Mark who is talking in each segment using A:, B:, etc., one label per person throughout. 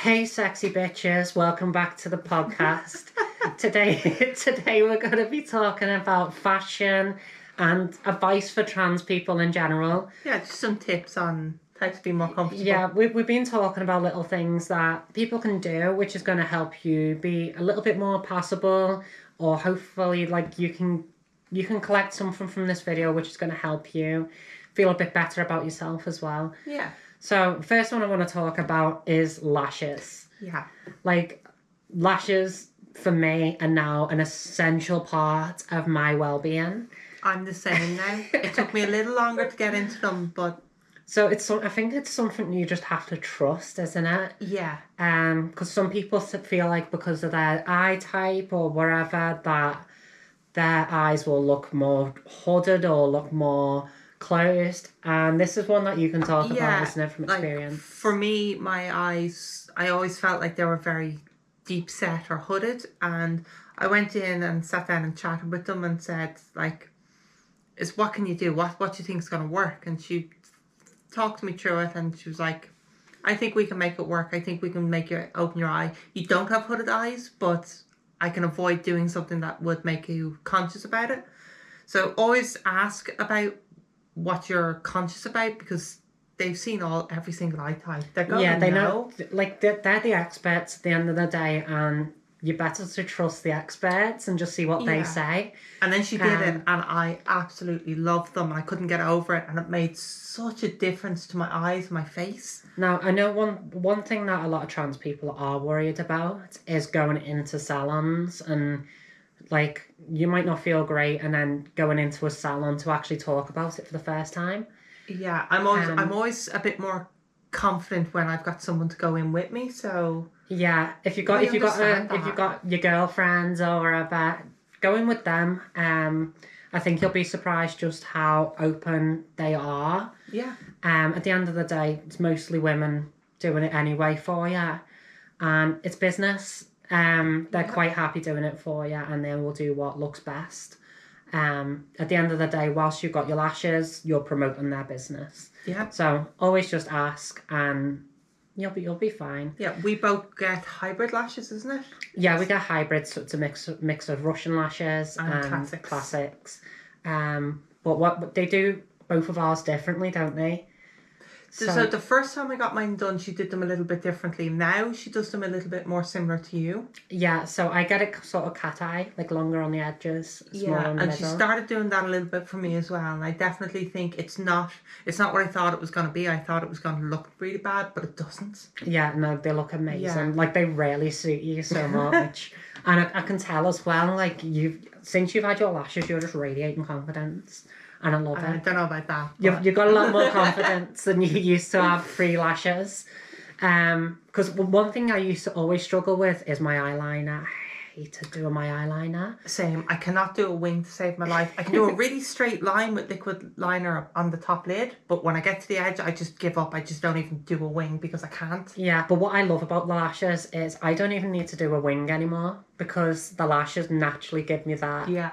A: Hey sexy bitches, welcome back to the podcast. Today we're going to be talking about fashion and advice for trans people in general.
B: Yeah, just some tips on how to be more comfortable.
A: Yeah, we've been talking about little things that people can do, which is going to help you be a little bit more passable, or hopefully like you can collect something from this video which is going to help you feel a bit better about yourself as well.
B: Yeah.
A: So first one I want to talk about is lashes.
B: Yeah.
A: Like, lashes for me are now an essential part of my well-being.
B: I'm the same now. It took me a little longer to get into them, but...
A: So I think it's something you just have to trust, isn't it?
B: Yeah.
A: Because some people feel like because of their eye type or whatever, that their eyes will look more hooded or look more closed, and this is one that you can talk about, isn't it, from experience?
B: Like, for me, my eyes, I always felt like they were very deep set or hooded, and I went in and sat down and chatted with them and said, like, what can you do? What do you think is going to work? And she talked me through it, and she was like, I think we can make it work. I think we can make you open your eye. You don't have hooded eyes, but I can avoid doing something that would make you conscious about it. So always ask about what you're conscious about, because they've seen every single eye type. They're going to know.
A: Like, they're the experts at the end of the day, and you're better to trust the experts and just see what they say.
B: And then she did it, and I absolutely loved them. I couldn't get over it, and it made such a difference to my eyes, my face.
A: Now, I know one thing that a lot of trans people are worried about is going into salons, and like, you might not feel great and then going into a salon to actually talk about it for the first time.
B: Yeah, I'm always a bit more confident when I've got someone to go in with me. So
A: yeah, if you got your girlfriends or whatever, go in with them. I think you'll be surprised just how open they are.
B: Yeah.
A: At the end of the day, it's mostly women doing it anyway for you, and it's business. They're quite happy doing it for you, and they will do what looks best. At the end of the day, whilst you've got your lashes, you're promoting their business.
B: Yeah.
A: So always just ask, and you'll be fine.
B: Yeah, we both get hybrid lashes, isn't it?
A: Yeah, we get hybrids, so it's a mix of Russian lashes and classics. But what they do, both of ours differently, don't they?
B: So the first time I got mine done, she did them a little bit differently. Now she does them a little bit more similar to you.
A: Yeah, so I get it sort of cat eye, like longer on the edges, smaller in the middle.
B: She started doing that a little bit for me as well. And I definitely think it's not what I thought it was going to be. I thought it was going to look really bad, but it doesn't.
A: Yeah, no, they look amazing. Yeah. Like, they really suit you so much. And I can tell as well, like, since you've had your lashes, you're just radiating confidence. And I love it.
B: I don't know about that.
A: You've got a lot more confidence than you used to have free lashes. Because one thing I used to always struggle with is my eyeliner. I hated doing my eyeliner.
B: Same. I cannot do a wing to save my life. I can do a really straight line with liquid liner on the top lid, but when I get to the edge, I just give up. I just don't even do a wing because I can't.
A: Yeah, but what I love about the lashes is I don't even need to do a wing anymore, because the lashes naturally give me that.
B: Yeah.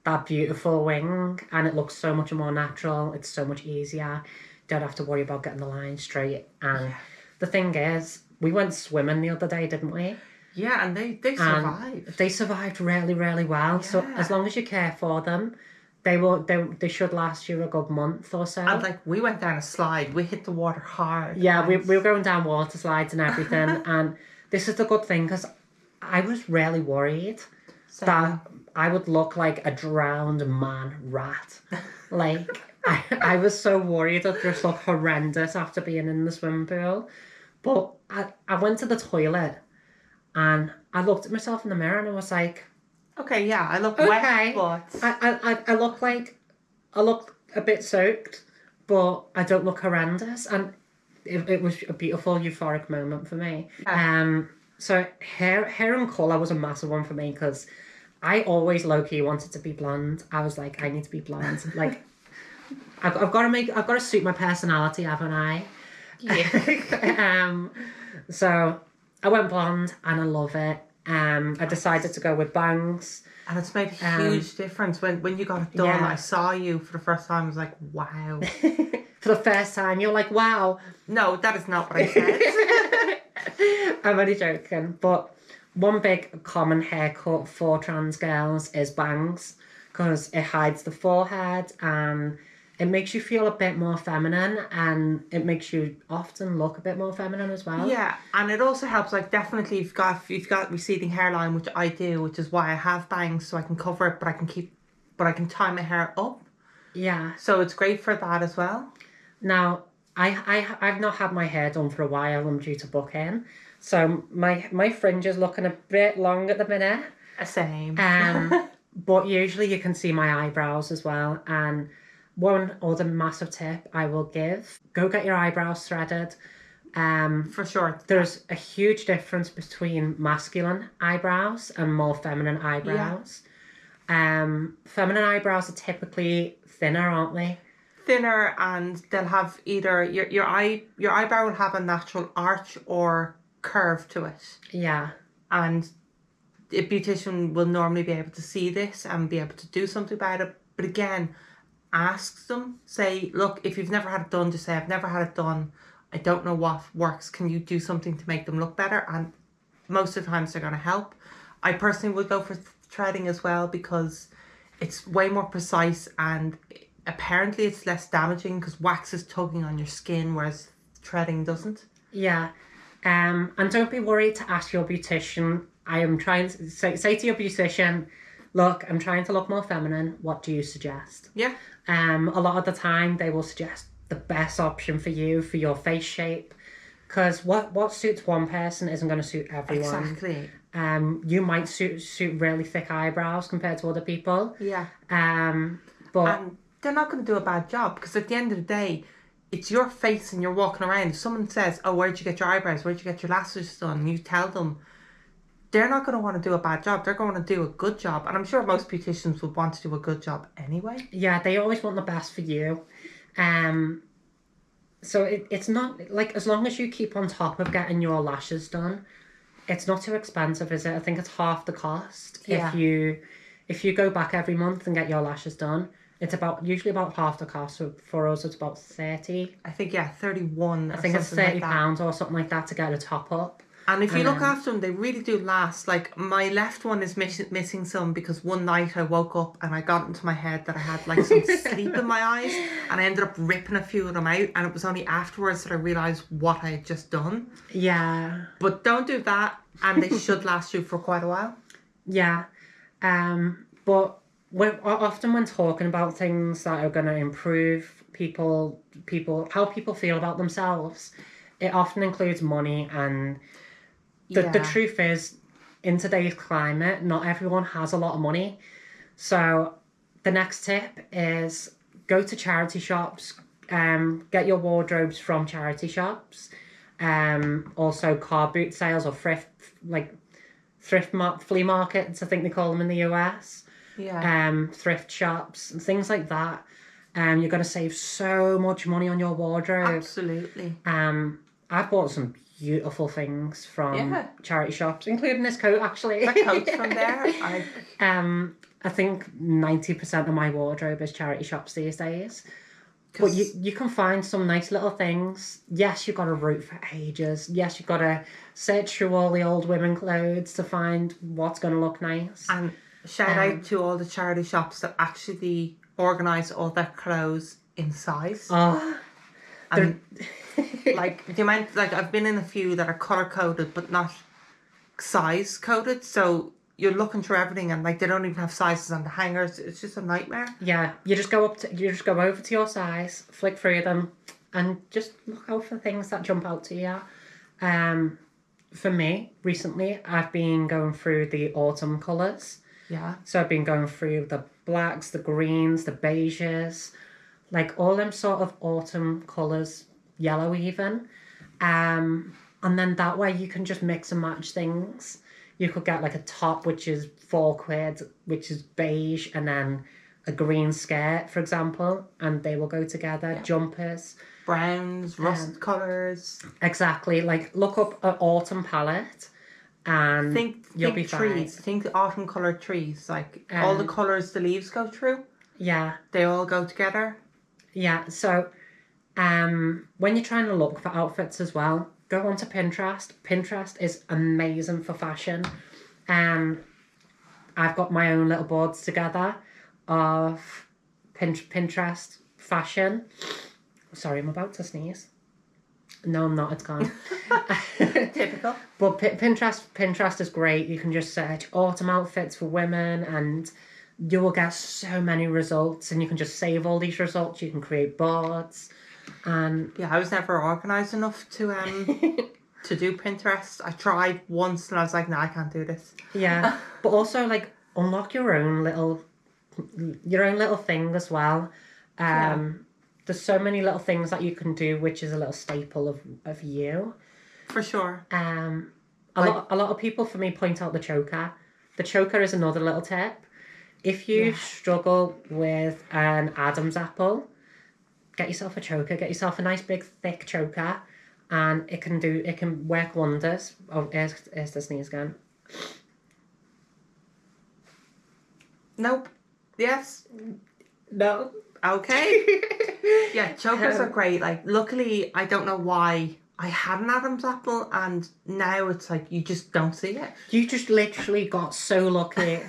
A: That beautiful wing, and it looks so much more natural. It's so much easier. Don't have to worry about getting the line straight. And the thing is, we went swimming the other day, didn't we?
B: Yeah, and they survived.
A: They survived really, really well. Yeah. So as long as you care for them, they should last you a good month or so.
B: And like, we went down a slide. We hit the water hard.
A: Yeah, we were going down water slides and everything. And this is the good thing, because I was really worried that I would look like a drowned man rat. Like, I was so worried I'd just look horrendous after being in the swimming pool. But I went to the toilet and I looked at myself in the mirror and I was like,
B: okay, yeah, I look wet, but...
A: I look a bit soaked, but I don't look horrendous. And it was a beautiful, euphoric moment for me. So hair and colour was a massive one for me, because I always low-key wanted to be blonde. I was like, I need to be blonde. Like, I've got to suit my personality, haven't I?
B: Yeah.
A: So I went blonde and I love it. I decided to go with bangs.
B: And it's made a huge difference. When you got it done, I saw you for the first time. I was like, wow.
A: For the first time, you're like, wow.
B: No, that is not what I said.
A: I'm only joking. But one big common haircut for trans girls is bangs, because it hides the forehead and it makes you feel a bit more feminine, and it makes you often look a bit more feminine as well.
B: Yeah, and it also helps, like, definitely if you've got receding hairline, which I do, which is why I have bangs, so I can cover it, but I can tie my hair up.
A: Yeah.
B: So it's great for that as well.
A: Now, I've not had my hair done for a while. I'm due to book in. So my fringe is looking a bit long at the minute.
B: Same.
A: But usually you can see my eyebrows as well. And one other massive tip I will give, go get your eyebrows threaded.
B: For sure.
A: There's a huge difference between masculine eyebrows and more feminine eyebrows. Feminine eyebrows are typically thinner, aren't they?
B: Thinner, and they'll have either your eyebrow will have a natural arch or curve to it.
A: Yeah.
B: And a beautician will normally be able to see this and be able to do something about it. But again, ask them, say, look, if you've never had it done, just say, I've never had it done. I don't know what works. Can you do something to make them look better? And most of the times they're going to help. I personally would go for threading as well, because it's way more precise, and apparently it's less damaging because wax is tugging on your skin, whereas threading doesn't.
A: Yeah. And don't be worried to ask your beautician. I am trying to say to your beautician, look, I'm trying to look more feminine. What do you suggest?
B: Yeah.
A: A lot of the time they will suggest the best option for you, for your face shape, because what suits one person isn't going to suit everyone.
B: Exactly.
A: You might suit really thick eyebrows compared to other people.
B: Yeah.
A: But
B: and they're not going to do a bad job, because at the end of the day, it's your face and you're walking around. If someone says, oh, where'd you get your eyebrows? Where'd you get your lashes done? And you tell them, they're not going to want to do a bad job. They're going to do a good job. And I'm sure most beauticians would want to do a good job anyway.
A: Yeah, they always want the best for you. So it's not, like, as long as you keep on top of getting your lashes done, it's not too expensive, is it? I think it's half the cost.
B: Yeah.
A: If you go back every month and get your lashes done, it's usually about half the cost. So for us, it's about 30.
B: I think, 31.
A: I think it's £30 or something like that to get a top up.
B: And if you look after them, they really do last. Like, my left one is missing some, because one night I woke up and I got into my head that I had, like, some sleep in my eyes, and I ended up ripping a few of them out, and it was only afterwards that I realised what I had just done.
A: Yeah.
B: But don't do that, and they should last you for quite a while.
A: Yeah. But often when talking about things that are going to improve how people feel about themselves, it often includes money. And the truth is, in today's climate, not everyone has a lot of money. So the next tip is go to charity shops, get your wardrobes from charity shops, also car boot sales or flea markets, I think they call them in the US.
B: Yeah.
A: Thrift shops and things like that. You're going to save so much money on your wardrobe.
B: Absolutely.
A: I bought some beautiful things from charity shops, including this coat, actually.
B: That coat's from there.
A: I think 90% of my wardrobe is charity shops these days. But you can find some nice little things. Yes, you've got to root for ages. Yes, you've got to search through all the old women clothes to find what's going to look nice.
B: And shout out to all the charity shops that actually organise all their clothes in size.
A: Oh,
B: and like the amount, like I've been in a few that are colour coded but not size coded, so you're looking through everything and, like, they don't even have sizes on the hangers. It's just a nightmare.
A: Yeah, you just go over to your size, flick through them, and just look out for things that jump out to you. For me, recently, I've been going through the autumn colours.
B: Yeah.
A: So I've been going through the blacks, the greens, the beiges, like all them sort of autumn colours, yellow even. And then that way you can just mix and match things. You could get like a top which is £4, which is beige, and then a green skirt, for example, and they will go together. Yeah. Jumpers.
B: Browns, rust colours.
A: Exactly. Like, look up an autumn palette and you'll be fine.
B: Trees. Think autumn coloured trees. Like, all the colours the leaves go through.
A: Yeah.
B: They all go together.
A: Yeah. So, when you're trying to look for outfits as well, go onto Pinterest. Pinterest is amazing for fashion. I've got my own little boards together of Pinterest fashion. Sorry, I'm about to sneeze. No, I'm not. It's gone.
B: Typical.
A: But Pinterest is great. You can just search autumn outfits for women, and you will get so many results. And you can just save all these results. You can create boards, and
B: yeah, I was never organised enough to to do Pinterest. I tried once, and I was like, no, I can't do this.
A: Yeah, but also like unlock your own little thing as well. There's so many little things that you can do, which is a little staple of you.
B: For sure.
A: A lot of people for me point out the choker. The choker is another little tip. If you struggle with an Adam's apple, get yourself a choker. Get yourself a nice big thick choker, and it can work wonders. Oh, here's the sneeze again.
B: Nope. Yes.
A: No.
B: Okay. Yeah, chokers are great. Like, luckily, I don't know why I had an Adam's apple, and now it's like you just don't see it.
A: You just literally got so lucky.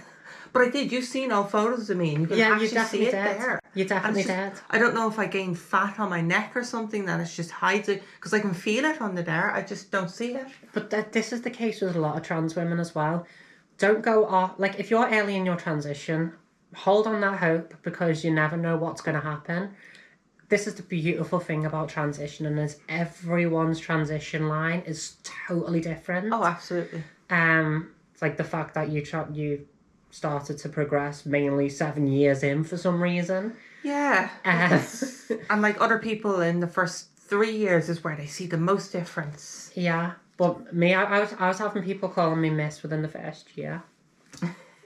B: But I did. You've seen old photos of me, and you can actually see it there.
A: You definitely did.
B: I don't know if I gained fat on my neck or something that it just hides it, because I can feel it under there. I just don't see it.
A: But this is the case with a lot of trans women as well. Don't go off. Like, if you're early in your transition, hold on that hope, because you never know what's going to happen. This is the beautiful thing about transitioning, is everyone's transition line is totally different.
B: Oh, absolutely.
A: It's like the fact that you started to progress mainly 7 years in for some reason.
B: Yeah. And like other people in the first 3 years is where they see the most difference.
A: Yeah. But me, I was having people calling me Miss within the first year.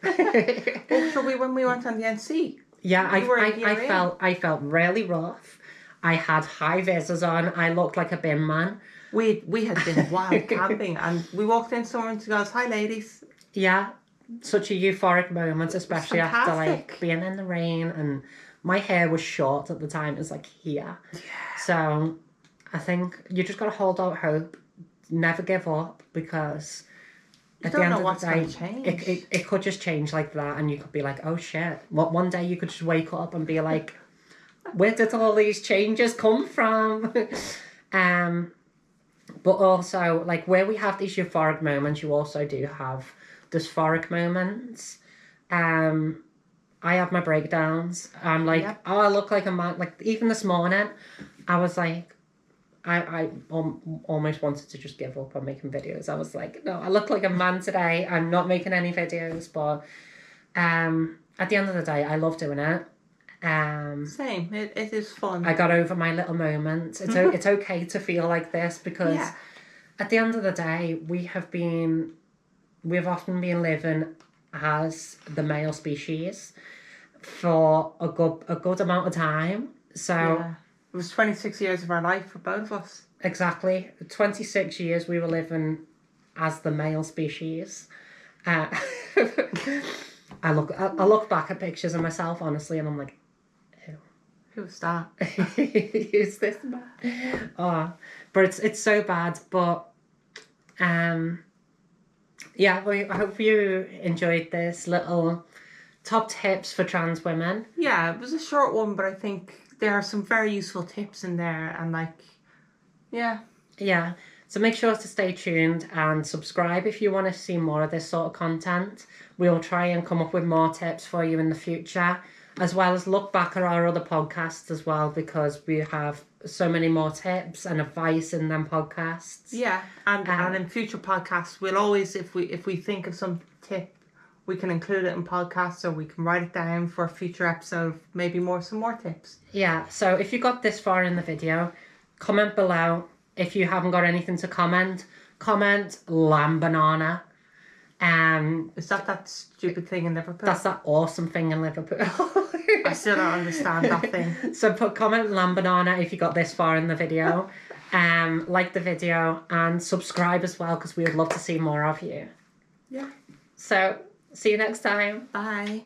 B: So when we went on the NC.
A: Yeah, I felt really rough. I had high visors on. I looked like a bin man.
B: We had been wild camping, and we walked in somewhere and she goes, "Hi, ladies."
A: Yeah, such a euphoric moment, especially after like being in the rain, and my hair was short at the time. It was like here. Yeah. So I think you just got to hold out hope. Never give up, because
B: you don't know what's going to change.
A: It could just change like that, and you could be like, oh shit. One day you could just wake up and be like, where did all these changes come from? But also, like, where we have these euphoric moments, you also do have dysphoric moments. I have my breakdowns. I'm like, oh, I look like a man. Like, even this morning, I was like, I almost wanted to just give up on making videos. I was like, no, I look like a man today. I'm not making any videos. But at the end of the day, I love doing it.
B: Same. It is fun.
A: I got over my little moments. It's okay to feel like this, because at the end of the day, we've often been living as the male species for a good amount of time. So
B: it was 26 years of our life for both of us.
A: Exactly. 26 years we were living as the male species. I look back at pictures of myself, honestly, and I'm like,
B: who's that?
A: Who's this man? Oh, but it's so bad. But yeah, I hope you enjoyed this little top tips for trans women.
B: Yeah, it was a short one, but I think there are some very useful tips in there, and like, yeah. So make sure to stay tuned and subscribe if you want to see more of this sort of content. We'll try and come up with more tips for you in the future, as well as look back at our other podcasts as well, because we have so many more tips and advice in them podcasts. Yeah, and in future podcasts, we'll always, if we think of some tip, we can include it in podcasts, or we can write it down for a future episode, maybe some more tips. Yeah,
A: so if you got this far in the video, comment below. If you haven't got anything to comment lamb banana.
B: Is that stupid thing in Liverpool?
A: That's that awesome thing in Liverpool.
B: I still don't understand that thing.
A: So comment lamb banana if you got this far in the video. Like the video and subscribe as well, because we would love to see more of you.
B: Yeah.
A: So see you next time.
B: Bye.